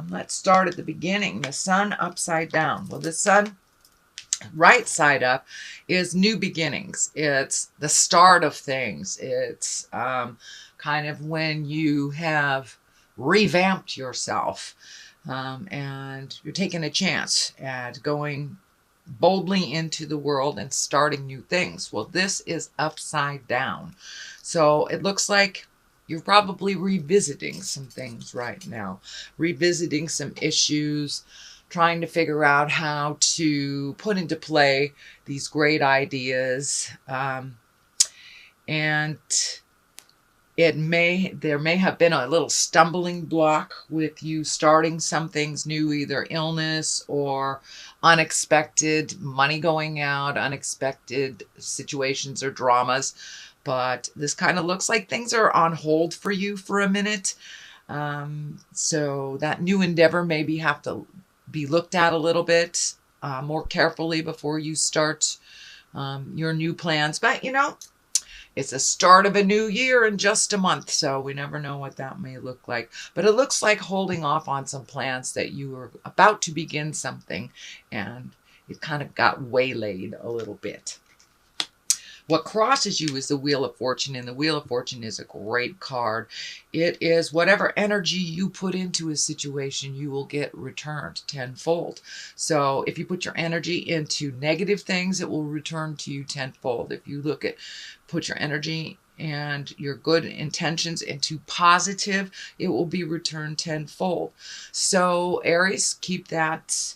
Let's start at the beginning. The sun upside down. Well, the sun right side up is new beginnings. It's the start of things. It's kind of when you have revamped yourself, and you're taking a chance at going boldly into the world and starting new things. Well, this is upside down. So it looks like you're probably revisiting some things right now, revisiting some issues, trying to figure out how to put into play these great ideas. And there may have been a little stumbling block with you starting some things new, either illness or unexpected money going out, unexpected situations or dramas. But this kind of looks like things are on hold for you for a minute. So that new endeavor maybe have to be looked at a little bit more carefully before you start your new plans. But it's the start of a new year in just a month, so we never know what that may look like. But it looks like holding off on some plans that you were about to begin something, and it kind of got waylaid a little bit. What crosses you is the Wheel of Fortune, and the Wheel of Fortune is a great card. It is whatever energy you put into a situation, you will get returned tenfold. So if you put your energy into negative things, it will return to you tenfold. If you put your energy and your good intentions into positive, it will be returned tenfold. So Aries, keep that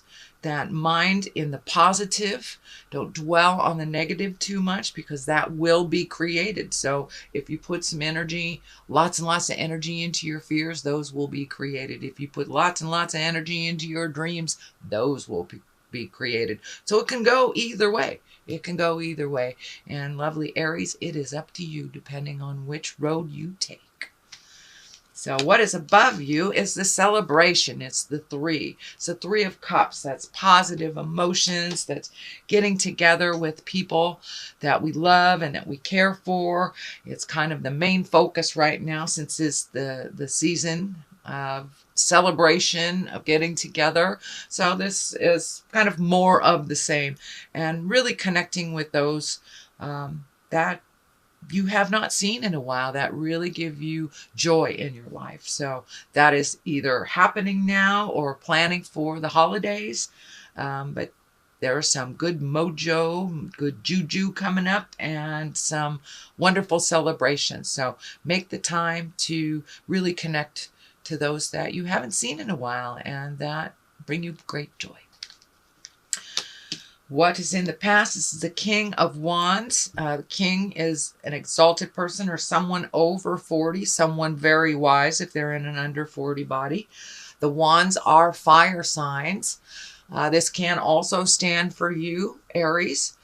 mind in the positive. Don't dwell on the negative too much, because that will be created. So if you put some energy, lots and lots of energy into your fears, those will be created. If you put lots and lots of energy into your dreams, those will be created. So it can go either way. It can go either way. And lovely Aries, it is up to you depending on which road you take. So what is above you is the celebration. It's the 3. It's the 3 of Cups. That's positive emotions. That's getting together with people that we love and that we care for. It's kind of the main focus right now, since it's the season of celebration, of getting together. So this is kind of more of the same, and really connecting with those that you have not seen in a while, that really give you joy in your life. So that is either happening now or planning for the holidays. But there are some good mojo, good juju coming up, and some wonderful celebrations. So make the time to really connect to those that you haven't seen in a while and that bring you great joy. What is in the past? This is the King of Wands. The King is an exalted person or someone over 40, someone very wise if they're in an under 40 body. The Wands are fire signs. This can also stand for you, Aries.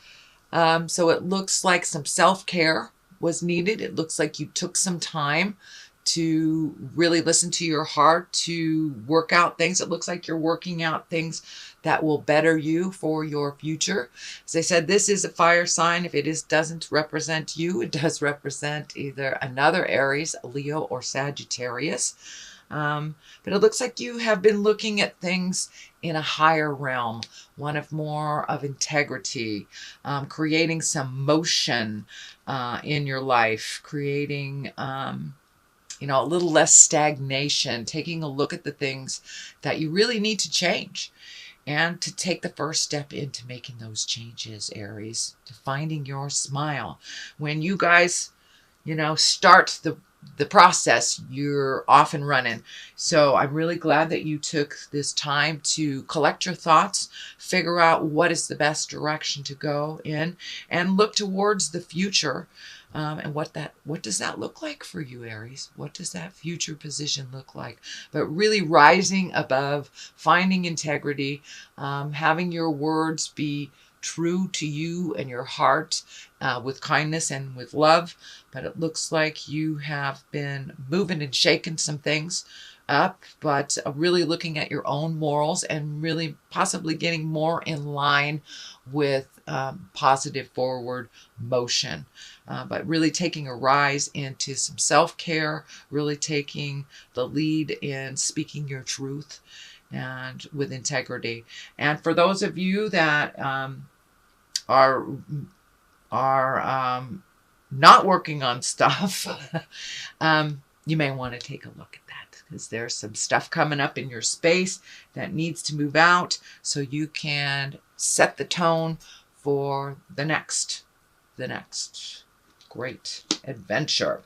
So it looks like some self-care was needed. It looks like you took some time to really listen to your heart, to work out things. It looks like you're working out things that will better you for your future. As I said, this is a fire sign. If it doesn't represent you, it does represent either another Aries, Leo, or Sagittarius. But it looks like you have been looking at things in a higher realm, one of more of integrity, creating some motion in your life, creating a little less stagnation, taking a look at the things that you really need to change, and to take the first step into making those changes, Aries, to finding your smile. When you guys, start the process, you're off and running. So I'm really glad that you took this time to collect your thoughts, figure out what is the best direction to go in, and look towards the future. And what does that look like for you, Aries? What does that future position look like? But really rising above, finding integrity, having your words be true to you and your heart, with kindness and with love. But it looks like you have been moving and shaking some things up, but really looking at your own morals and really possibly getting more in line with positive forward motion. But really taking a rise into some self-care, really taking the lead in speaking your truth and with integrity. And for those of you that are not working on stuff, you may want to take a look at that, because there's some stuff coming up in your space that needs to move out so you can set the tone for the next great adventure.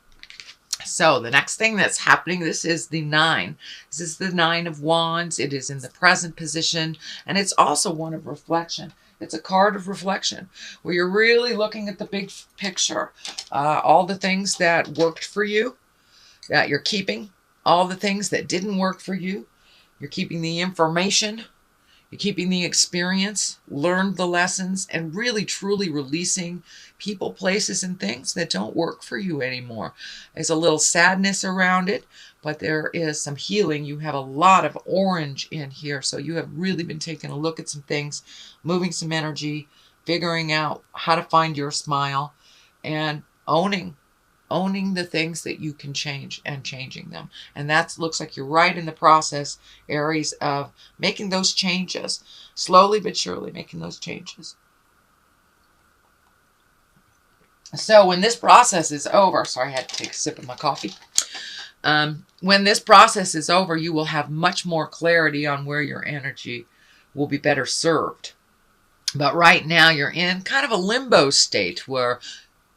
So the next thing that's happening, this is the 9. This is the 9 of Wands. It is in the present position, and it's also one of reflection. It's a card of reflection where you're really looking at the big picture. All the things that worked for you, that you're keeping. All the things that didn't work for you, you're keeping the information. You're keeping the experience, learned the lessons, and really truly releasing people, places, and things that don't work for you anymore. There's a little sadness around it, but there is some healing. You have a lot of orange in here, so you have really been taking a look at some things, moving some energy, figuring out how to find your smile, and owning the things that you can change and changing them. And that looks like you're right in the process, Aries, of making those changes, slowly but surely making those changes. So when this process is over, sorry, I had to take a sip of my coffee. When this process is over, you will have much more clarity on where your energy will be better served. But right now you're in kind of a limbo state where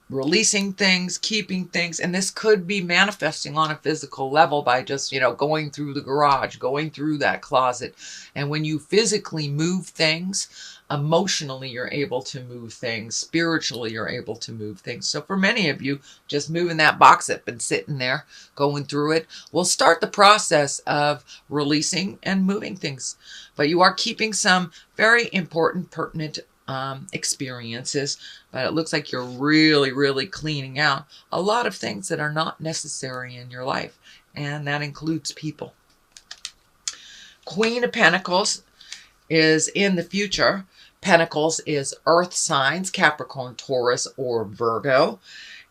releasing things, keeping things, and this could be manifesting on a physical level by just, going through the garage, going through that closet. And when you physically move things, emotionally you're able to move things, spiritually you're able to move things. So for many of you, just moving that box that's been sitting there, going through it, will start the process of releasing and moving things. But you are keeping some very important, pertinent experiences, but it looks like you're really, really cleaning out a lot of things that are not necessary in your life, and that includes people. Queen of Pentacles is in the future. Pentacles is earth signs, Capricorn, Taurus, or Virgo.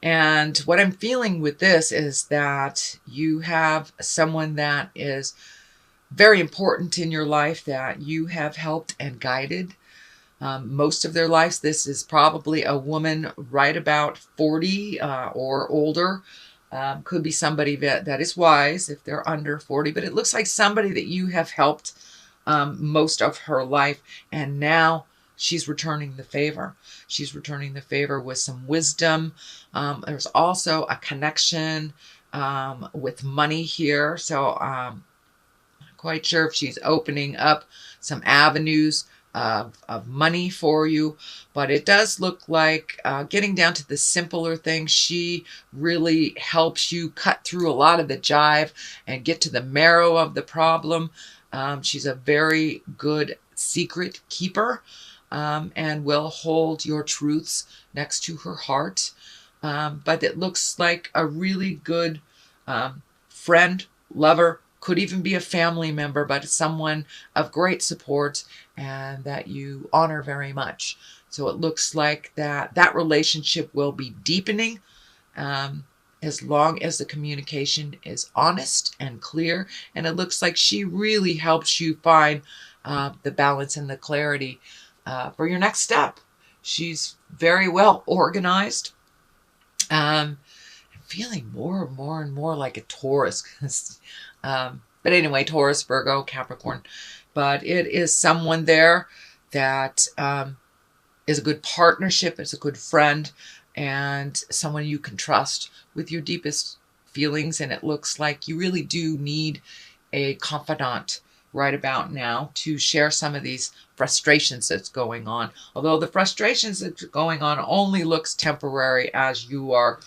And what I'm feeling with this is that you have someone that is very important in your life that you have helped and guided most of their lives. This is probably a woman right about 40 or older. Could be somebody that is wise if they're under 40, but it looks like somebody that you have helped most of her life, and now she's returning the favor. She's returning the favor with some wisdom. There's also a connection with money here, so I'm not quite sure if she's opening up some avenues of money for you, but it does look like getting down to the simpler things. She really helps you cut through a lot of the jive and get to the marrow of the problem. She's a very good secret keeper and will hold your truths next to her heart. But it looks like a really good friend, lover, could even be a family member, but it's someone of great support and that you honor very much. So it looks like that relationship will be deepening as long as the communication is honest and clear. And it looks like she really helps you find the balance and the clarity for your next step. She's very well organized. I'm feeling more and more like a Taurus. But anyway, Taurus, Virgo, Capricorn. But it is someone there that is a good partnership, is a good friend, and someone you can trust with your deepest feelings. And it looks like you really do need a confidant right about now to share some of these frustrations that's going on. Although the frustrations that's going on only looks temporary as you are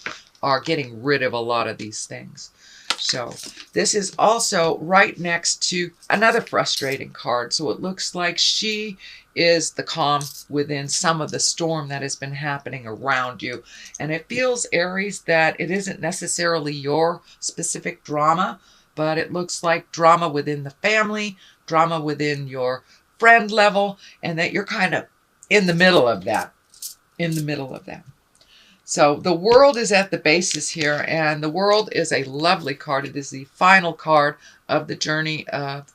getting rid of a lot of these things. So this is also right next to another frustrating card. So it looks like she is the calm within some of the storm that has been happening around you. And it feels, Aries, that it isn't necessarily your specific drama, but it looks like drama within the family, drama within your friend level, and that you're kind of in the middle of that. In the middle of that. So the world is at the basis here, and the world is a lovely card. It is the final card of the journey of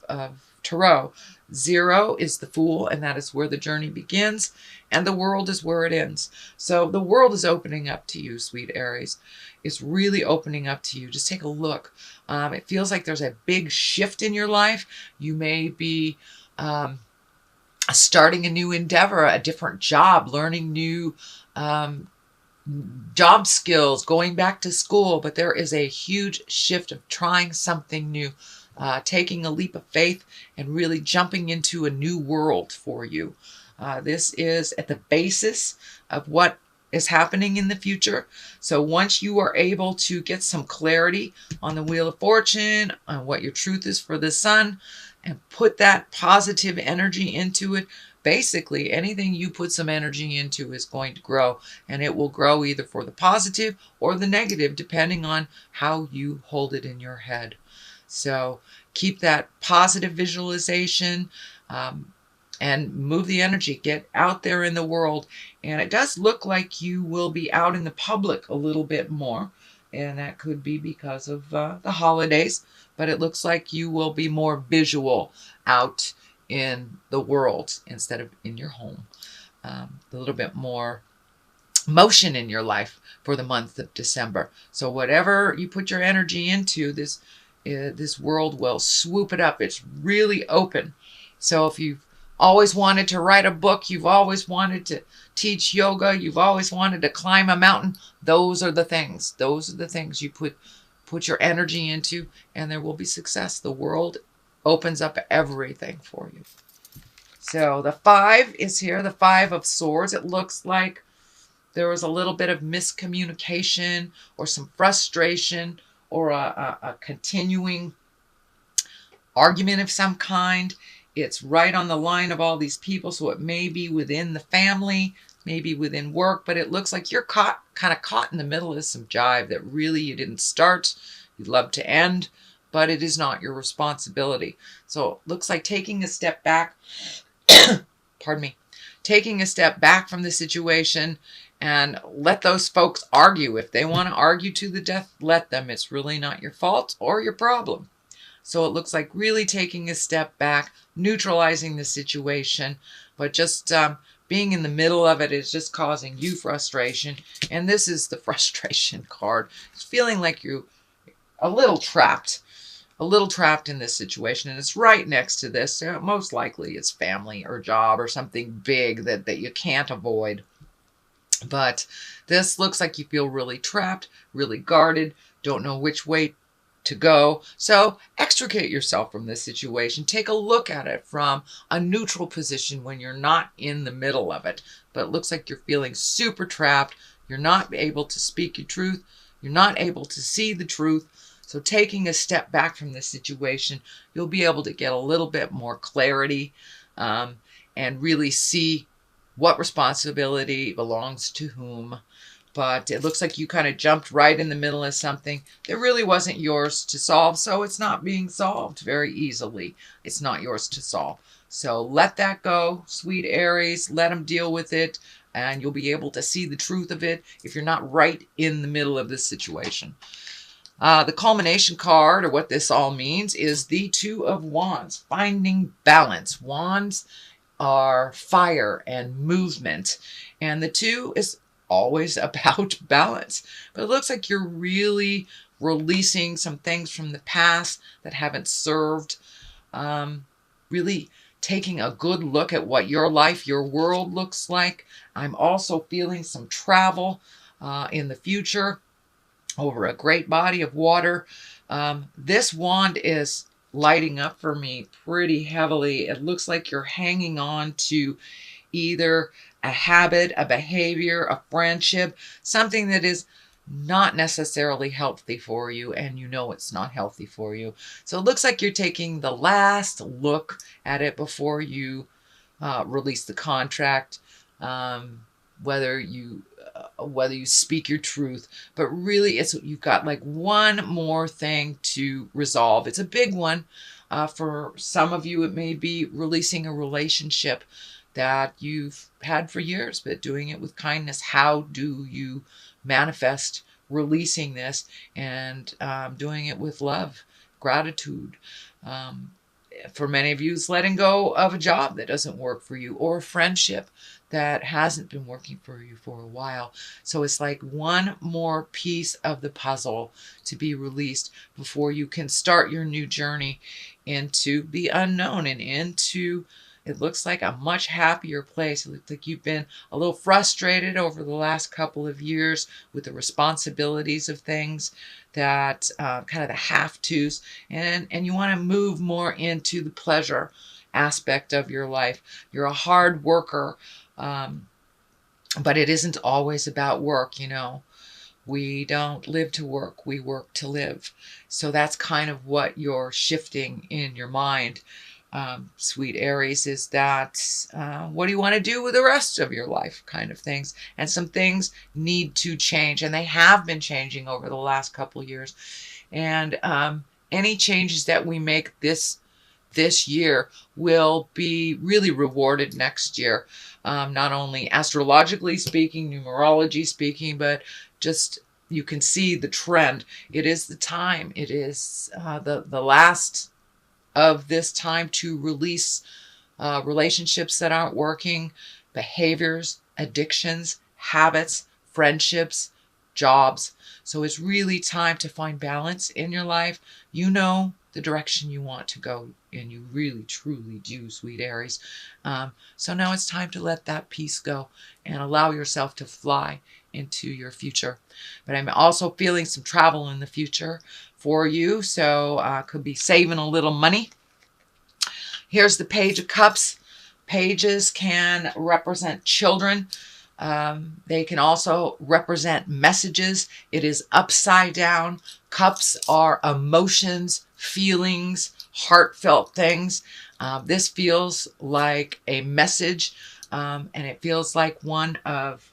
Tarot. 0 is the Fool, and that is where the journey begins, and the world is where it ends. So the world is opening up to you, sweet Aries. It's really opening up to you. Just take a look. It feels like there's a big shift in your life. You may be starting a new endeavor, a different job, learning new job skills, going back to school, but there is a huge shift of trying something new, taking a leap of faith and really jumping into a new world for you. This is at the basis of what is happening in the future. So once you are able to get some clarity on the Wheel of Fortune, on what your truth is for the sun, and put that positive energy into it, basically anything you put some energy into is going to grow, and it will grow either for the positive or the negative, depending on how you hold it in your head. So keep that positive visualization, and move the energy. Get out there in the world. And it does look like you will be out in the public a little bit more, and that could be because of the holidays, but it looks like you will be more visual out in the world instead of in your home. A little bit more motion in your life for the month of December. So whatever you put your energy into, this world will swoop it up. It's really open. So if you've always wanted to write a book, you've always wanted to teach yoga, you've always wanted to climb a mountain, those are the things. Those are the things you put your energy into, and there will be success. The world opens up everything for you. So the 5 is here, the 5 of Swords. It looks like there was a little bit of miscommunication or some frustration or a continuing argument of some kind. It's right on the line of all these people, so it may be within the family, maybe within work, but it looks like you're kind of caught in the middle of some jive that really you didn't start, you'd love to end, but it is not your responsibility. So it looks like taking a step back, pardon me, taking a step back from the situation and let those folks argue. If they want to argue to the death, let them. It's really not your fault or your problem. So it looks like really taking a step back, neutralizing the situation, but just being in the middle of it is just causing you frustration. And this is the frustration card. It's feeling like you're a little trapped in this situation. And it's right next to this. So most likely it's family or job or something big that you can't avoid. But this looks like you feel really trapped, really guarded, don't know which way to go. So extricate yourself from this situation. Take a look at it from a neutral position when you're not in the middle of it. But it looks like you're feeling super trapped. You're not able to speak your truth. You're not able to see the truth. So taking a step back from this situation, you'll be able to get a little bit more clarity and really see what responsibility belongs to whom. But it looks like you kind of jumped right in the middle of something that really wasn't yours to solve. So it's not being solved very easily. It's not yours to solve. So let that go, sweet Aries. Let them deal with it. And you'll be able to see the truth of it if you're not right in the middle of this situation. The culmination card, or what this all means, is the 2 of Wands. Finding balance. Wands are fire and movement. And the 2 is always about balance. But it looks like you're really releasing some things from the past that haven't served. Really taking a good look at what your life, your world looks like. I'm also feeling some travel in the future over a great body of water. This wand is lighting up for me pretty heavily. It looks like you're hanging on to either a habit, a behavior, a friendship, something that is not necessarily healthy for you, and you know it's not healthy for you. So it looks like you're taking the last look at it before you release the contract, whether you whether you speak your truth, but really you've got like one more thing to resolve. It's a big one. For some of you, it may be releasing a relationship that you've had for years, but doing it with kindness. How do you manifest releasing this and doing it with love, gratitude? For many of you, it's letting go of a job that doesn't work for you, or a friendship that hasn't been working for you for a while. So it's like one more piece of the puzzle to be released before you can start your new journey into the unknown and into, it looks like, a much happier place. It looks like you've been a little frustrated over the last couple of years with the responsibilities of things, that kind of the have-tos, and you want to move more into the pleasure aspect of your life. You're a hard worker, but it isn't always about work, you know. We don't live to work, we work to live. So that's kind of what you're shifting in your mind, sweet Aries, is that what do you want to do with the rest of your life kind of things. And some things need to change, and they have been changing over the last couple of years. And any changes that we make this year will be really rewarded next year, not only astrologically speaking, numerology speaking, but just you can see the trend. It is the time. It is the last of this time to release relationships that aren't working, behaviors, addictions, habits, friendships, jobs. So it's really time to find balance in your life. You know the direction you want to go, and you really, truly do, sweet Aries. So now it's time to let that piece go and allow yourself to fly into your future. But I'm also feeling some travel in the future for you, so could be saving a little money. Here's the Page of Cups. Pages can represent children. They can also represent messages. It is upside down. Cups are emotions, feelings, heartfelt things. This feels like a message, and it feels like one of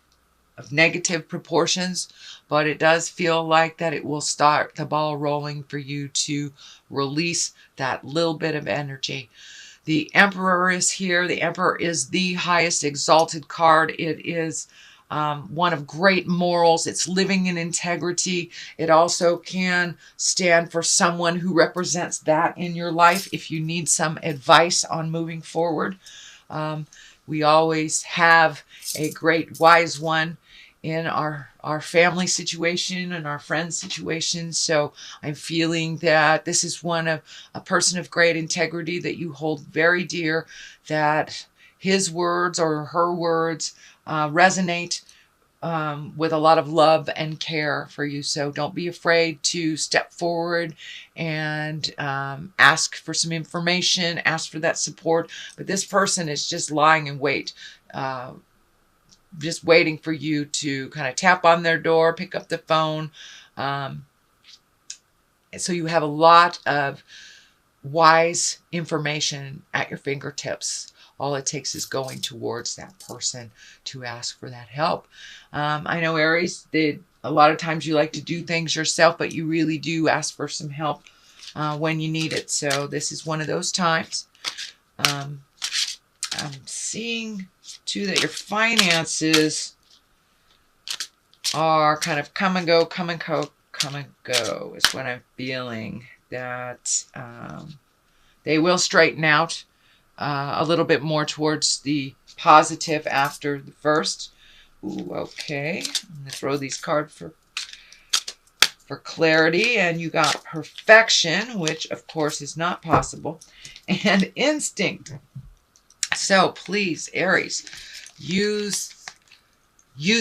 negative proportions, but it does feel like that it will start the ball rolling for you to release that little bit of energy. The Emperor is here. The Emperor is the highest exalted card. It is one of great morals. It's living in integrity. It also can stand for someone who represents that in your life if you need some advice on moving forward. We always have a great wise one in our family situation and our friends situation. So I'm feeling that this is a person of great integrity that you hold very dear, that his words or her words resonate with a lot of love and care for you. So don't be afraid to step forward and ask for some information, ask for that support. But this person is just lying in wait, just waiting for you to kind of tap on their door, pick up the phone. So you have a lot of wise information at your fingertips. All it takes is going towards that person to ask for that help. I know, Aries, a lot of times you like to do things yourself, but you really do ask for some help when you need it. So this is one of those times. I'm seeing too that your finances are kind of come and go is what I'm feeling. That they will straighten out a little bit more towards the positive after the first. Ooh, okay. I'm going to throw these cards for clarity. And you got perfection, which of course is not possible, and instinct. So please, Aries, use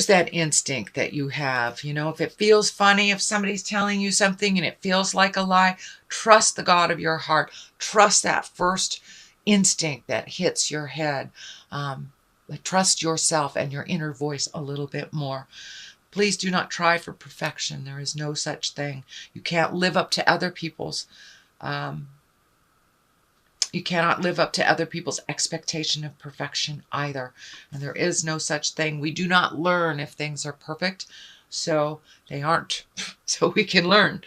that instinct that you have. You know, if it feels funny, if somebody's telling you something and it feels like a lie, trust the God of your heart. Trust that first instinct that hits your head. Trust yourself and your inner voice a little bit more. Please do not try for perfection. There is no such thing. You can't live up to other people's You cannot live up to other people's expectation of perfection either. And there is no such thing. We do not learn if things are perfect. So they aren't. So we can learn.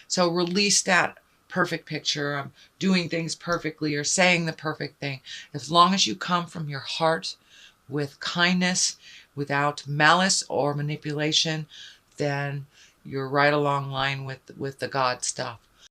So release that perfect picture of doing things perfectly or saying the perfect thing. As long as you come from your heart with kindness, without malice or manipulation, then you're right along line with the God stuff.